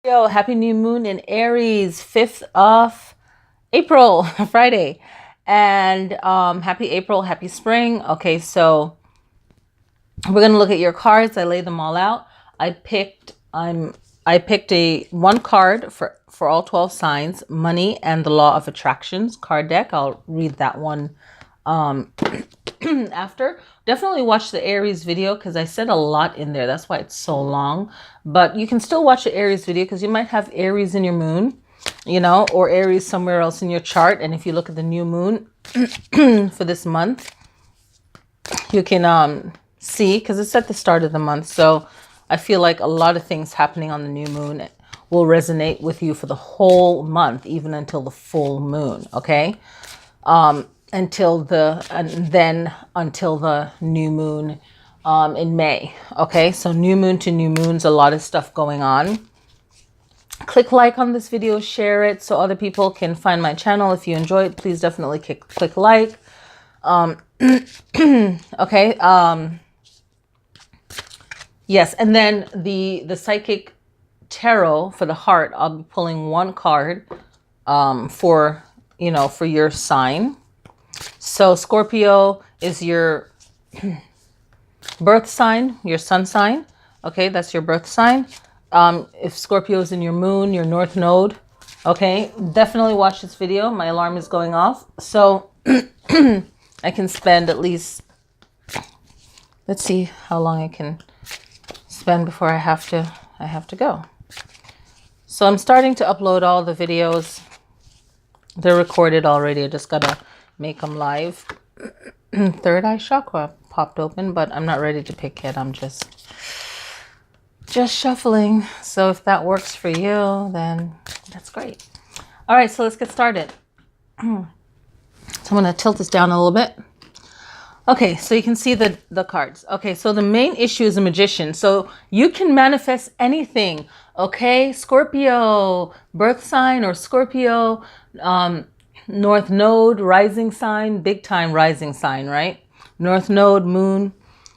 Yo, happy new moon in Aries, 5th of April, Friday. And happy April, happy spring. Okay, so we're gonna look at your cards. I laid them all out. I picked a one card for all 12 signs, money and the law of attractions card deck. I'll read that one after. Definitely watch the Aries video because I said a lot in there. That's why it's so long. But you can still watch the Aries video because you might have Aries in your moon, you know, or Aries somewhere else in your chart. And if you look at the new moon for this month, you can see, because it's at the start of the month. So I feel like a lot of things happening on the new moon will resonate with you for the whole month, even until the full moon. Okay. Until the new moon in May. Okay, so new moon to new moons, a lot of stuff going on. Click like on this video, share it so other people can find my channel. If you enjoy it, please definitely click like. Okay. Yes, and then the psychic tarot for the heart, I'll be pulling one card for your sign. So Scorpio is your birth sign, your sun sign. Okay, that's your birth sign. If Scorpio is in your moon, your north node. Okay, definitely watch this video. My alarm is going off. So I can spend at least, let's see how long I can spend before I have to go. So I'm starting to upload all the videos. They're recorded already. I just gotta make them live. Third eye chakra popped open, but I'm not ready to pick it. I'm just shuffling. So if that works for you, then that's great. All right, so let's get started. So I'm going to tilt this down a little bit. Okay, so you can see the cards. Okay, so the main issue is a magician. So you can manifest anything. Okay, Scorpio, birth sign, or Scorpio, North node, rising sign, big time rising sign, right? North node, moon,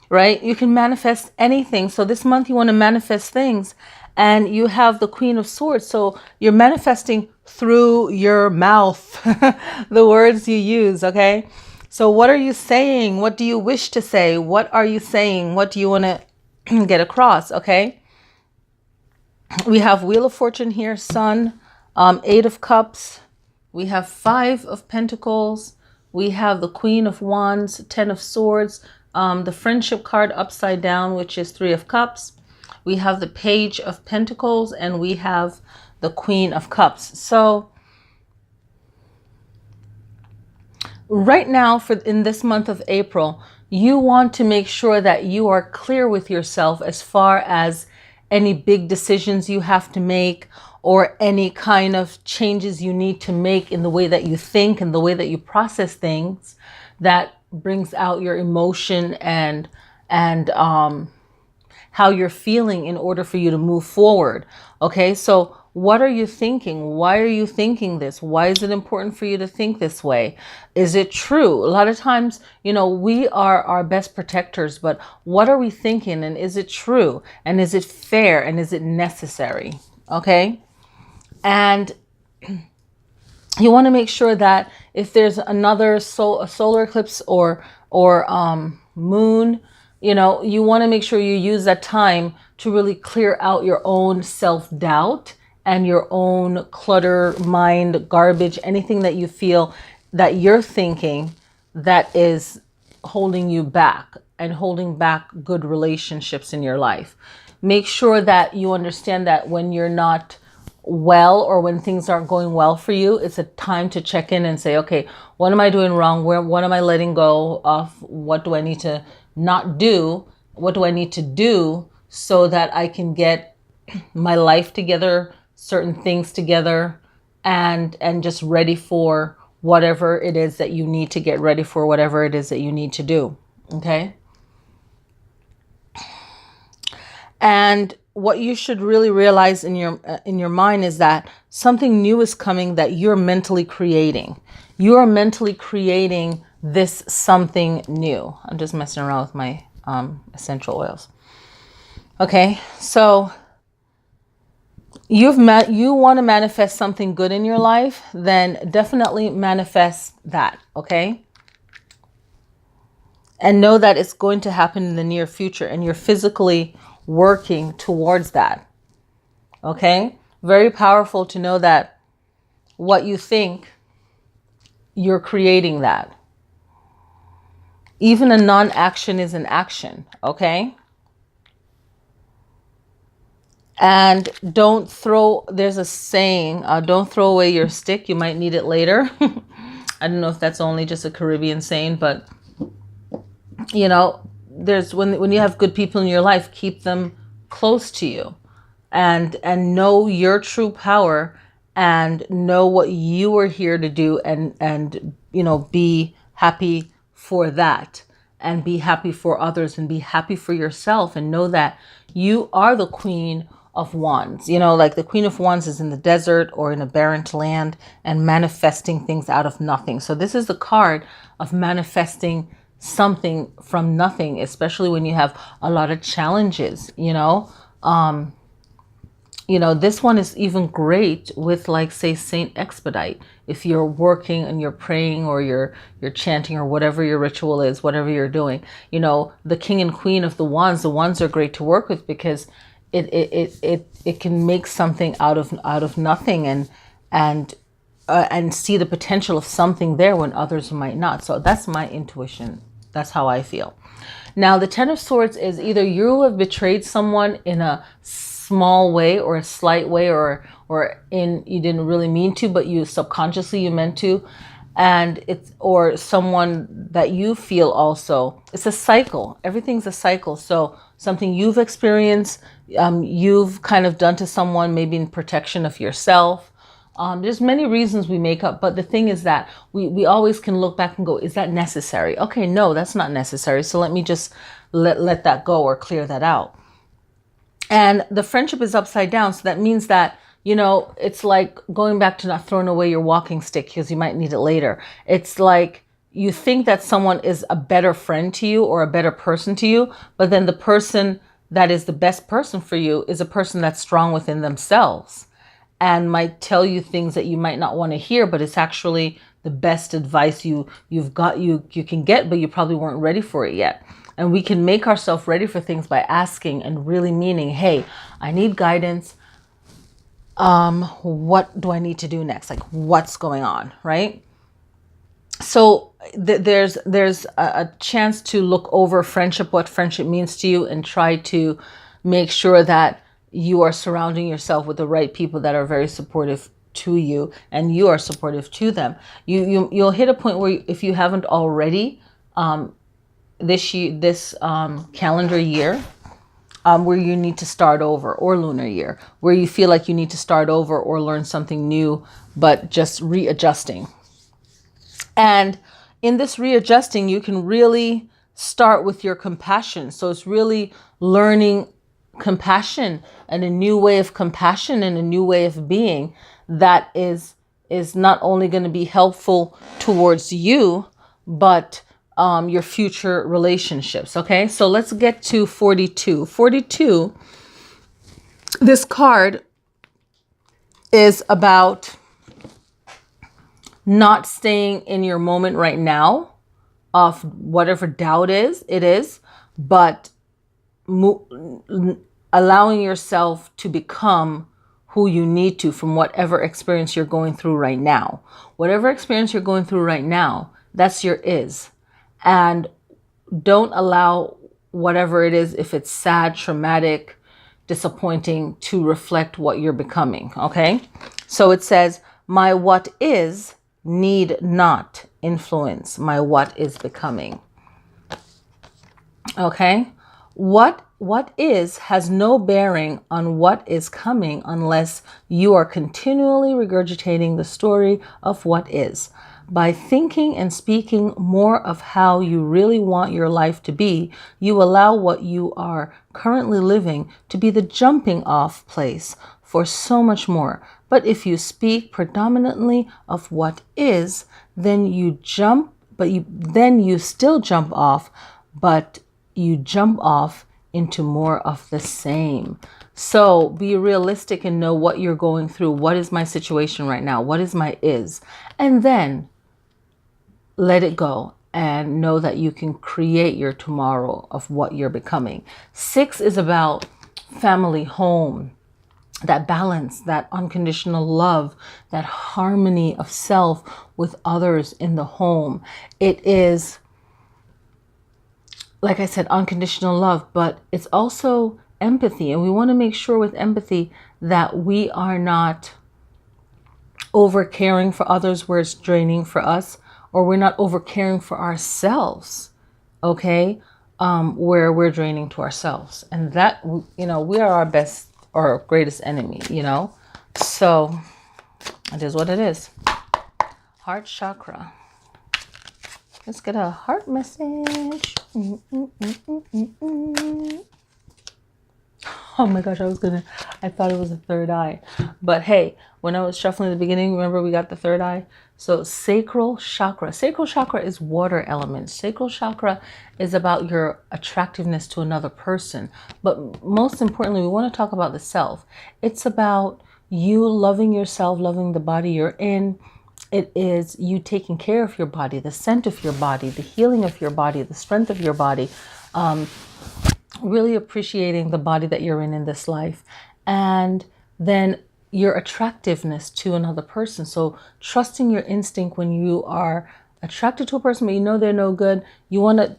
right? You can manifest anything. So this month you want to manifest things, and you have the Queen of Swords. So you're manifesting through your mouth, the words you use, okay? So what are you saying? What do you wish to say? What are you saying? What do you want to get across, okay? We have Wheel of Fortune here, Sun, Eight of Cups. We have Five of Pentacles. We have the Queen of Wands, Ten of Swords, the Friendship card upside down, which is Three of Cups. We have the Page of Pentacles, and we have the Queen of Cups. So right now, in this month of April, you want to make sure that you are clear with yourself as far as any big decisions you have to make, or any kind of changes you need to make in the way that you think and the way that you process things that brings out your emotion and how you're feeling in order for you to move forward. Okay, so what are you thinking? Why are you thinking this? Why is it important for you to think this way? Is it true? A lot of times, we are our best protectors, but what are we thinking? And is it true? And is it fair? And is it necessary? Okay. And you want to make sure that if there's another solar eclipse or moon, you want to make sure you use that time to really clear out your own self-doubt and your own clutter, mind, garbage, anything that you feel that you're thinking that is holding you back and holding back good relationships in your life. Make sure that you understand that when you're not well, or when things aren't going well for you, it's a time to check in and say, okay, what am I doing wrong? What am I letting go of? What do I need to not do? What do I need to do so that I can get my life together, certain things together, and just ready for whatever it is that you need to get ready for, whatever it is that you need to do. Okay. And what you should really realize in your mind is that something new is coming that you're mentally creating. You are mentally creating this something new. I'm just messing around with my essential oils. Okay, so you want to manifest something good in your life, then definitely manifest that, okay? And know that it's going to happen in the near future, and you're physically working towards that, okay? Very powerful to know that what you think, you're creating that. Even a non-action is an action, okay? And don't throw, there's a saying, don't throw away your stick. You might need it later. I don't know if that's only just a Caribbean saying, but you know, there's when you have good people in your life, keep them close to you and know your true power and know what you are here to do, and you know, be happy for that, and be happy for others, and be happy for yourself, and know that you are the Queen of Wands. You know, like the Queen of Wands is in the desert or in a barren land and manifesting things out of nothing. So this is the card of manifesting something from nothing, especially when you have a lot of challenges, you know. You know, this one is even great with, like, say, Saint Expedite. If you're working and you're praying, or you're chanting, or whatever your ritual is, whatever you're doing, you know, the King and Queen of the Wands are great to work with, because it can make something out of nothing, and see the potential of something there when others might not. So that's my intuition. That's how I feel. Now, the Ten of Swords is either you have betrayed someone in a small way, or a slight way, or you didn't really mean to, but you subconsciously you meant to, and it's, or someone that you feel also. It's a cycle. Everything's a cycle. So something you've experienced, you've kind of done to someone, maybe in protection of yourself. There's many reasons we make up, but the thing is that we always can look back and go, is that necessary? Okay, no, that's not necessary. So let me just let that go, or clear that out. And the friendship is upside down. So that means that, you know, it's like going back to not throwing away your walking stick because you might need it later. It's like you think that someone is a better friend to you or a better person to you, but then the person that is the best person for you is a person that's strong within themselves and might tell you things that you might not want to hear, but it's actually the best advice you can get, but you probably weren't ready for it yet. And we can make ourselves ready for things by asking and really meaning, hey, I need guidance. What do I need to do next? Like, what's going on, right? So there's a chance to look over friendship, what friendship means to you, and try to make sure that you are surrounding yourself with the right people that are very supportive to you, and you are supportive to them. You'll hit a point where, if you haven't already, this calendar year, where you need to start over, or lunar year, where you feel like you need to start over or learn something new, but just readjusting. And in this readjusting, you can really start with your compassion. So it's really learning compassion, and a new way of compassion, and a new way of being that is not only going to be helpful towards you, but your future relationships. Okay, so let's get to 42. 42, this card is about not staying in your moment right now of whatever doubt it is, but allowing yourself to become who you need to from whatever experience you're going through right now. Whatever experience you're going through right now, that's your is. And don't allow whatever it is, if it's sad, traumatic, disappointing, to reflect what you're becoming. Okay, so it says, my what is need not influence my what is becoming. Okay, what is has no bearing on what is coming unless you are continually regurgitating the story of what is. By thinking and speaking more of how you really want your life to be, you allow what you are currently living to be the jumping off place for so much more. But if you speak predominantly of what is, then you still jump off, but you jump off into more of the same. So be realistic and know what you're going through. What is my situation right now? What is my is? And then let it go and know that you can create your tomorrow of what you're becoming. 6 is about family, home, that balance, that unconditional love, that harmony of self with others in the home. It is, like I said, unconditional love, but it's also empathy. And we want to make sure with empathy that we are not over caring for others where it's draining for us, or we're not over caring for ourselves, okay, where we're draining to ourselves. And that, you know, we are our best or greatest enemy, you know. So it is what it is. Heart chakra. Let's get a heart message. Oh my gosh, I thought it was a third eye. But hey, when I was shuffling at the beginning, remember we got the third eye? So sacral chakra. Sacral chakra is water element. Sacral chakra is about your attractiveness to another person. But most importantly, we want to talk about the self. It's about you loving yourself, loving the body you're in. It is you taking care of your body, the scent of your body, the healing of your body, the strength of your body. Really appreciating the body that you're in this life, and then your attractiveness to another person. So trusting your instinct when you are attracted to a person but you know they're no good. You want to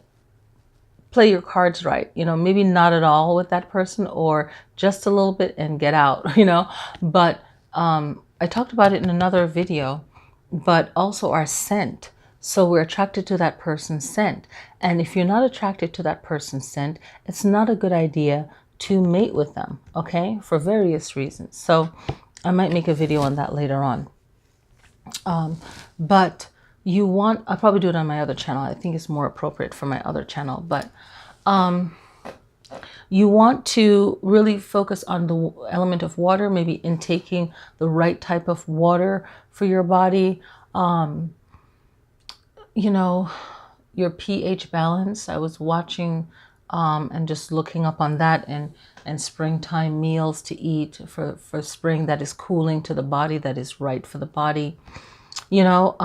play your cards right, you know, maybe not at all with that person, or just a little bit and get out, you know. But I talked about it in another video, but also our scent. So we're attracted to that person's scent. And if you're not attracted to that person's scent, it's not a good idea to mate with them, okay? For various reasons. So I might make a video on that later on. But you want, I'll probably do it on my other channel. I think it's more appropriate for my other channel. But you want to really focus on the element of water, maybe intaking the right type of water for your body. You know, your pH balance. I was watching and just looking up on that, and springtime meals to eat for spring that is cooling to the body, that is right for the body. You know,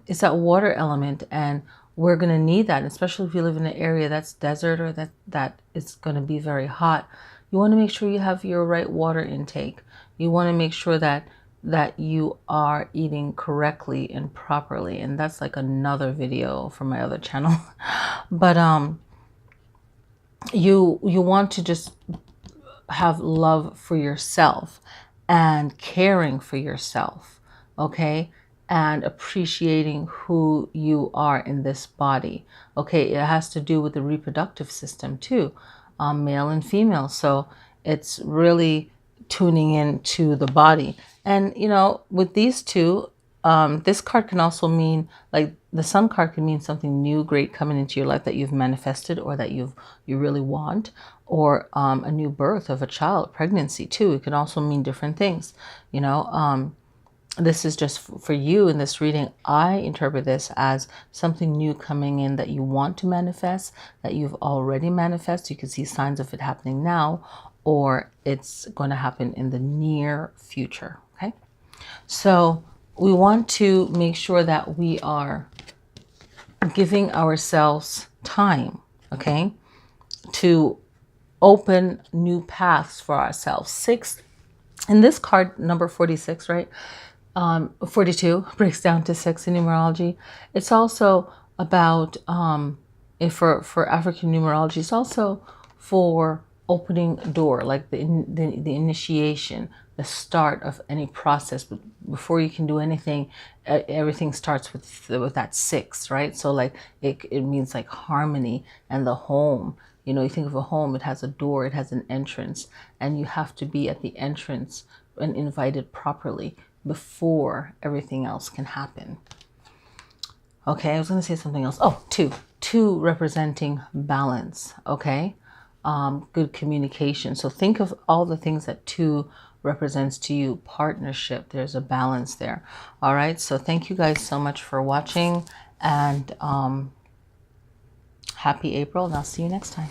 it's that water element, and we're going to need that, especially if you live in an area that's desert or that is going to be very hot. You want to make sure you have your right water intake. You want to make sure that you are eating correctly and properly, and that's like another video from my other channel. But you want to just have love for yourself and caring for yourself, okay, and appreciating who you are in this body. Okay, it has to do with the reproductive system too, male and female. So it's really tuning into the body. And, you know, with these two, this card can also mean, like the Sun card can mean something new, great coming into your life that you've manifested, or that you really want, or a new birth of a child, pregnancy too. It can also mean different things, you know. This is just for you in this reading. I interpret this as something new coming in that you want to manifest, that you've already manifested. You can see signs of it happening now, or it's going to happen in the near future. Okay, so we want to make sure that we are giving ourselves time, okay, to open new paths for ourselves. 6, in this card, number 46, right? 42 breaks down to 6 in numerology. It's also about, for African numerology, it's also for opening door, like the initiation, the start of any process. But before you can do anything, everything starts with that 6, right? So like it means like harmony and the home. You know, you think of a home, it has a door, it has an entrance, and you have to be at the entrance and invited properly before everything else can happen. Okay, I was going to say something else. Oh, 2 representing balance. Okay, good communication. So think of all the things that 2 represents to you. Partnership, there's a balance there. All right, so thank you guys so much for watching, and happy April, and I'll see you next time.